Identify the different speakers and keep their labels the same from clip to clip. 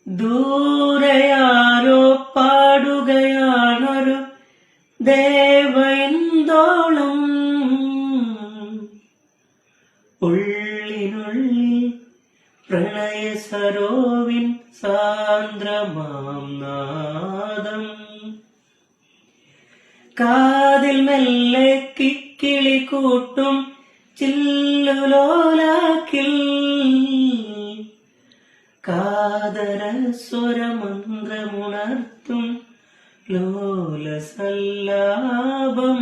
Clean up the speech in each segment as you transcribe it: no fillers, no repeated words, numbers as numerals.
Speaker 1: ദൂരെയാരോ പാടുകയാണൊരു ദേവയന്തോളം, ഉള്ളിനുള്ളിൽ പ്രണയ സരോവിൻ സാന്ദ്രമാം നാദം. കാതിൽ മെല്ലെ കിക്കിളി കൂട്ടും ചില്ലുലോലാക്കിൽ, കാതര സ്വരമന്ത്രമുണർത്തും ലോലസല്ലാപം.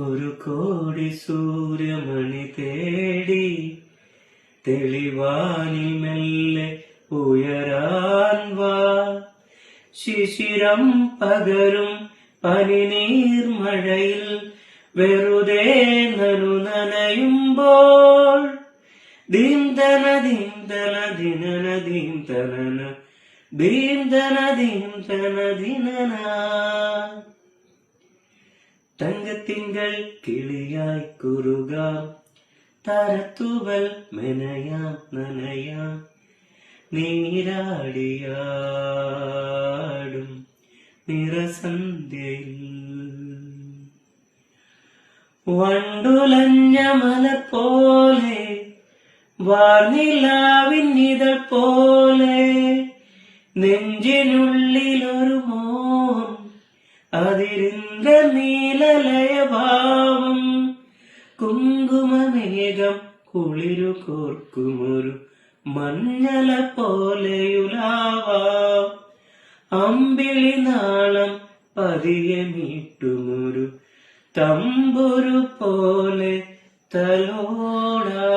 Speaker 1: ഒരു കോടി സൂര്യമണി തേടി തെളിവാനിൽ മെല്ലെ ഉയരാൻ വാ. ശിശിരം പകരും പനിനീർമഴയിൽ വെറുതെ നനയുമ്പോൾ, ദീംതന ദീംതന ദിനന ദീംതന ദീംതന ദീംതന ദിനന. തങ്കത്തിങ്കൾ കിളിയായി കുറുകാം, തരത്തുവൽ മെനയാം നനയാം, നീരാടിയാടും നിറസന്ധ്യയിൽ. വണ്ടുലഞ്ഞ മലർ പോലെ വാർനിലാവിന്നിതൾ പോലെ, നെഞ്ചിനുള്ളിലൊരു മോഹം അതിരിന്ദ്ര നീലലയഭാവം. കുങ്കുമമേഘം കുളിരു കോർക്കുമൊരു മഞ്ഞല പോലെയുലാവാം. അമ്പിളി നാളം പതിയെ മീട്ടുമൊരു തമ്പുരു പോലെ തലോടാം.